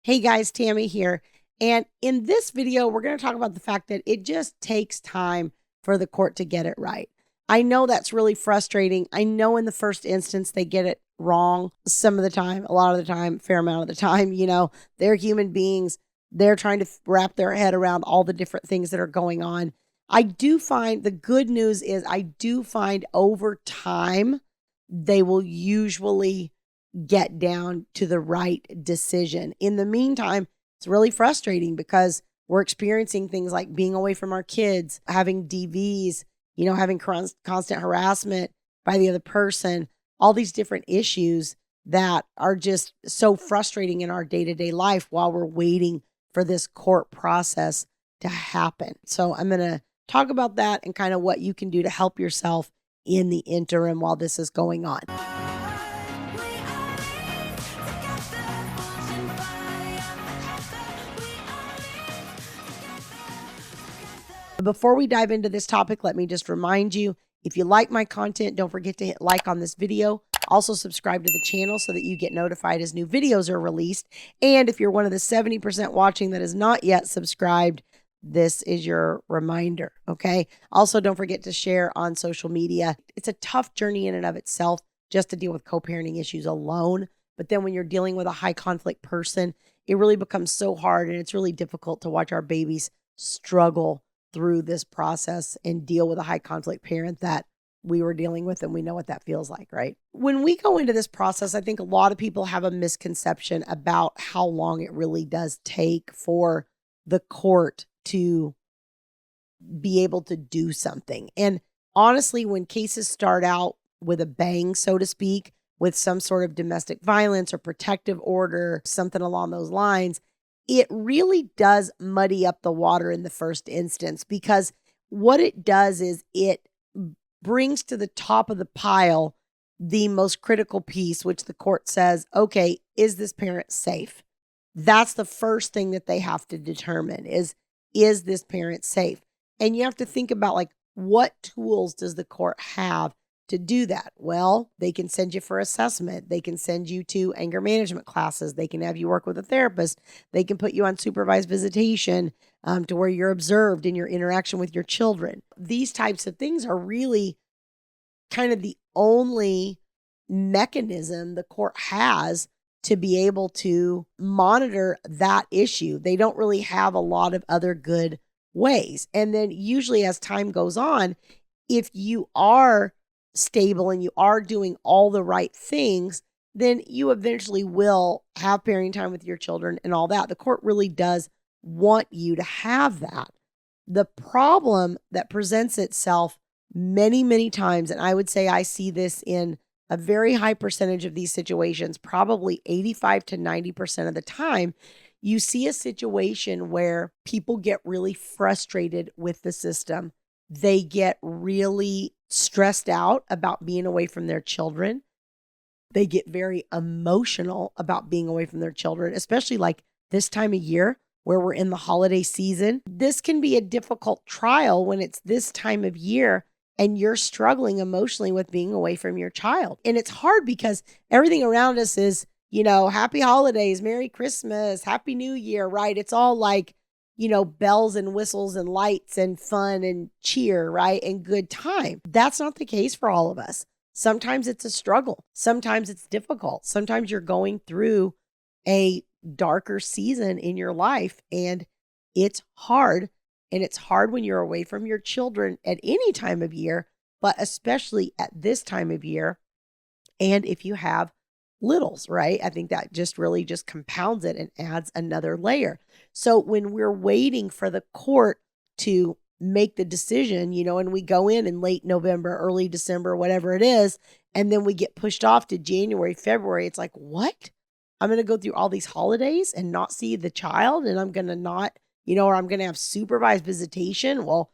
Hey guys, Tammy here. And in this video, we're going to talk about the fact that it just takes time for the court to get it right. I know that's really frustrating. I know in the first instance, they get it wrong some of the time, a lot of the time, fair amount of the time. They're human beings. They're trying to wrap their head around all the different things that are going on. I do find the good news is I do find over time, they will usually get down to the right decision. In the meantime, it's really frustrating because we're experiencing things like being away from our kids, having DVs, having constant harassment by the other person, all these different issues that are just so frustrating in our day-to-day life while we're waiting for this court process to happen. So I'm going to talk about that and kind of what you can do to help yourself in the interim while this is going on. Before we dive into this topic, let me just remind you, if you like my content, don't forget to hit like on this video. Also subscribe to the channel so that you get notified as new videos are released. And if you're one of the 70% watching that is not yet subscribed, this is your reminder, okay? Also, don't forget to share on social media. It's a tough journey in and of itself just to deal with co-parenting issues alone. But then when you're dealing with a high conflict person, it really becomes so hard and it's really difficult to watch our babies struggle through this process and deal with a high conflict parent that we were dealing with, and we know what that feels like, right? When we go into this process, I think a lot of people have a misconception about how long it really does take for the court to be able to do something. And honestly, when cases start out with a bang, so to speak, with some sort of domestic violence or protective order, something along those lines, it really does muddy up the water in the first instance, because what it does is it brings to the top of the pile the most critical piece, which the court says, okay, is this parent safe? That's the first thing that they have to determine is this parent safe? And you have to think about, like, what tools does the court have to do that? Well, they can send you for assessment. They can send you to anger management classes. They can have you work with a therapist. They can put you on supervised visitation to where you're observed in your interaction with your children. These types of things are really kind of the only mechanism the court has to be able to monitor that issue. They don't really have a lot of other good ways. And then usually as time goes on, if you are stable and you are doing all the right things, then you eventually will have parenting time with your children and all that. The court really does want you to have that. The problem that presents itself many, many times, and I would say I see this in a very high percentage of these situations, probably 85 to 90% of the time, you see a situation where people get really frustrated with the system. They get really stressed out about being away from their children. They get very emotional about being away from their children, especially like this time of year where we're in the holiday season. This can be a difficult trial when it's this time of year and you're struggling emotionally with being away from your child. And it's hard because everything around us is, happy holidays, Merry Christmas, Happy New Year, right? It's all like, bells and whistles and lights and fun and cheer, right? And good time. That's not the case for all of us. Sometimes it's a struggle. Sometimes it's difficult. Sometimes you're going through a darker season in your life and it's hard. And it's hard when you're away from your children at any time of year, but especially at this time of year. And if you have littles, right? I think that just really just compounds it and adds another layer. So when we're waiting for the court to make the decision, and we go in late November, early December, whatever it is, and then we get pushed off to January, February, it's like, what? I'm going to go through all these holidays and not see the child, and I'm going to not, or I'm going to have supervised visitation. Well,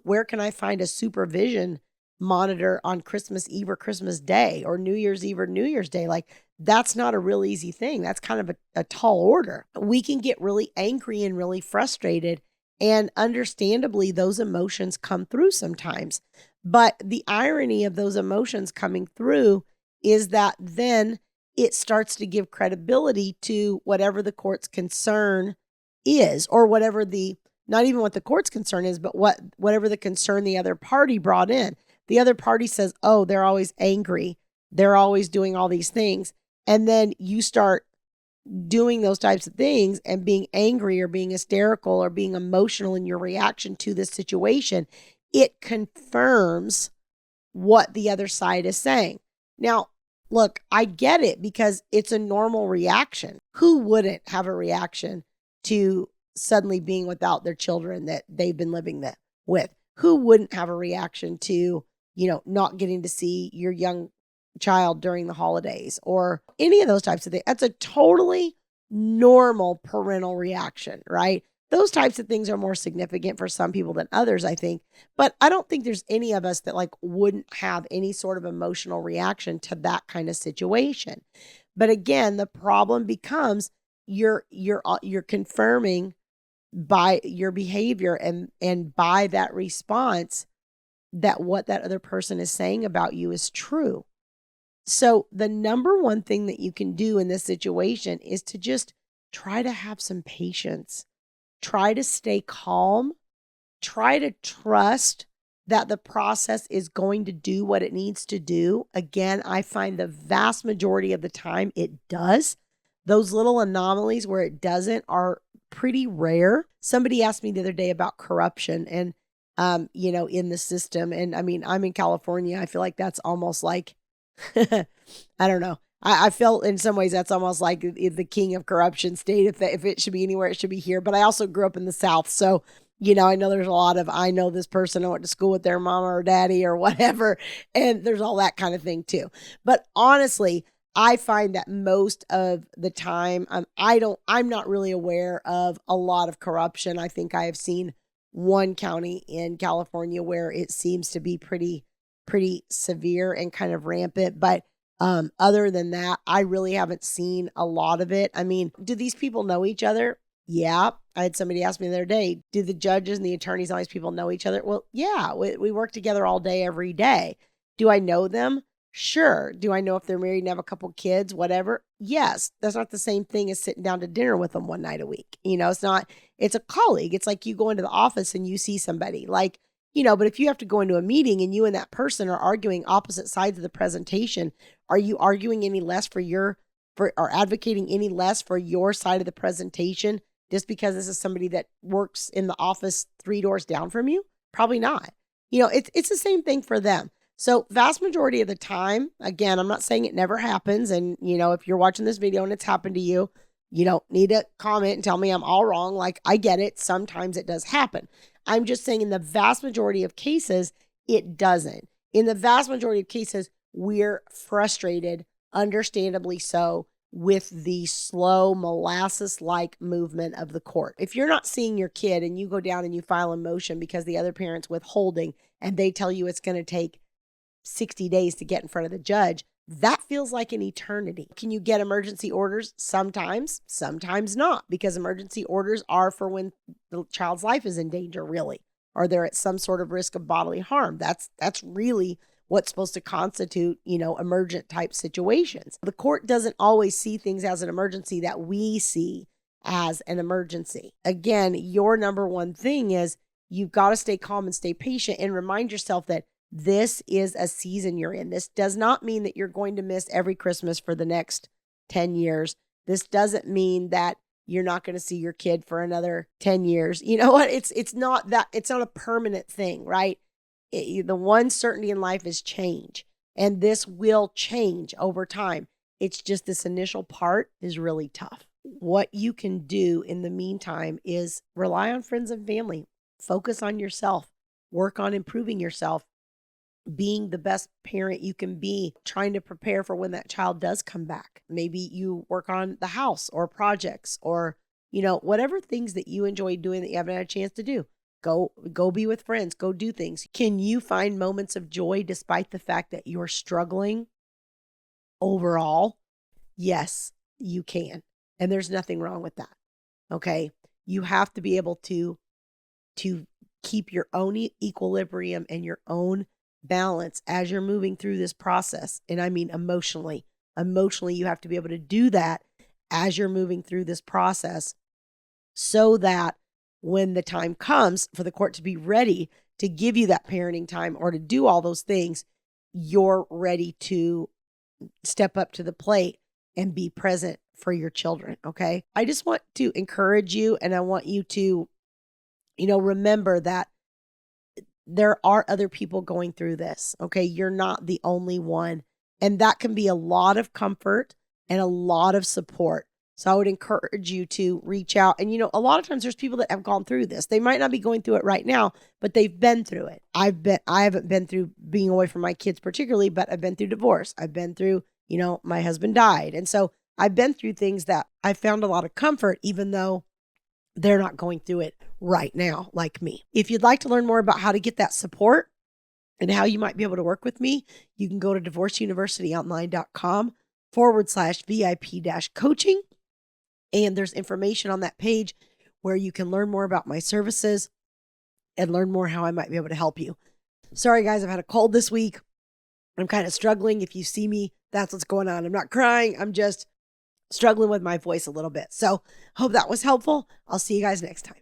where can I find a supervision monitor on Christmas Eve or Christmas Day or New Year's Eve or New Year's Day? Like, that's not a real easy thing. That's kind of a tall order. We can get really angry and really frustrated, and understandably, those emotions come through sometimes. But the irony of those emotions coming through is that then it starts to give credibility to whatever the court's concern is, or whatever not even what the court's concern is, but whatever the concern the other party brought in. The other party says, oh, they're always angry. They're always doing all these things. And then you start doing those types of things and being angry or being hysterical or being emotional in your reaction to this situation. It confirms what the other side is saying. Now, look, I get it because it's a normal reaction. Who wouldn't have a reaction to suddenly being without their children that they've been living with? Who wouldn't have a reaction to, not getting to see your young child during the holidays or any of those types of things? That's a totally normal parental reaction, right? Those types of things are more significant for some people than others, I think. But I don't think there's any of us that wouldn't have any sort of emotional reaction to that kind of situation. But again, the problem becomes you're confirming by your behavior and by that response that what that other person is saying about you is true. So the number one thing that you can do in this situation is to just try to have some patience. Try to stay calm. Try to trust that the process is going to do what it needs to do. Again, I find the vast majority of the time it does. Those little anomalies where it doesn't are pretty rare. Somebody asked me the other day about corruption and, in the system. And I mean, I'm in California. I feel like that's almost like, I don't know. I feel in some ways that's almost like the king of corruption state. If it should be anywhere, it should be here. But I also grew up in the South. So, I know there's a lot of, I know this person, I went to school with their mama or daddy or whatever. And there's all that kind of thing too. But honestly, I find that most of the time, I'm not really aware of a lot of corruption. I think I have seen one county in California where it seems to be pretty severe and kind of rampant. But other than that, I really haven't seen a lot of it. I mean, do these people know each other? Yeah. I had somebody ask me the other day, do the judges and the attorneys, all these people know each other? Well, yeah, we work together all day, every day. Do I know them? Sure. Do I know if they're married and have a couple kids, whatever? Yes. That's not the same thing as sitting down to dinner with them one night a week. It's a colleague. It's like you go into the office and you see somebody but if you have to go into a meeting and you and that person are arguing opposite sides of the presentation, are you arguing any less or advocating any less for your side of the presentation just because this is somebody that works in the office 3 doors down from you? Probably not. It's the same thing for them. So vast majority of the time, again, I'm not saying it never happens. And, if you're watching this video and it's happened to you, you don't need to comment and tell me I'm all wrong. I get it. Sometimes it does happen. I'm just saying in the vast majority of cases, it doesn't. In the vast majority of cases, we're frustrated, understandably so, with the slow molasses-like movement of the court. If you're not seeing your kid and you go down and you file a motion because the other parent's withholding and they tell you it's going to take 60 days to get in front of the judge, that feels like an eternity. Can you get emergency orders? Sometimes not, because emergency orders are for when the child's life is in danger, really, or they're at some sort of risk of bodily harm. That's really what's supposed to constitute, emergent type situations. The court doesn't always see things as an emergency that we see as an emergency. Again, your number one thing is you've got to stay calm and stay patient and remind yourself that this is a season you're in. This does not mean that you're going to miss every Christmas for the next 10 years. This doesn't mean that you're not going to see your kid for another 10 years. You know what? It's not that, it's not a permanent thing, right? The one certainty in life is change, and this will change over time. It's just this initial part is really tough. What you can do in the meantime is rely on friends and family. Focus on yourself. Work on improving yourself. Being the best parent you can be, trying to prepare for when that child does come back. Maybe you work on the house or projects or, whatever things that you enjoy doing that you haven't had a chance to do. Go be with friends, go do things. Can you find moments of joy despite the fact that you're struggling overall? Yes, you can. And there's nothing wrong with that. Okay. You have to be able to keep your own equilibrium and your own balance as you're moving through this process. And I mean emotionally, Emotionally, you have to be able to do that as you're moving through this process so that when the time comes for the court to be ready to give you that parenting time or to do all those things, you're ready to step up to the plate and be present for your children. Okay. I just want to encourage you, and I want you to, remember that there are other people going through this. Okay. You're not the only one. And that can be a lot of comfort and a lot of support. So I would encourage you to reach out. And, a lot of times there's people that have gone through this. They might not be going through it right now, but they've been through it. I haven't been through being away from my kids particularly, but I've been through divorce. I've been through, my husband died. And so I've been through things that I found a lot of comfort, even though they're not going through it right now like me. If you'd like to learn more about how to get that support and how you might be able to work with me, you can go to divorceuniversityonline.com/VIP-coaching. And there's information on that page where you can learn more about my services and learn more how I might be able to help you. Sorry, guys, I've had a cold this week. I'm kind of struggling. If you see me, that's what's going on. I'm not crying. I'm just struggling with my voice a little bit. So hope that was helpful. I'll see you guys next time.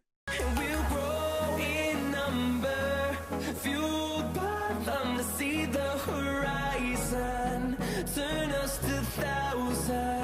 We'll grow in number, fueled by them to see the horizon, turn us to thousands.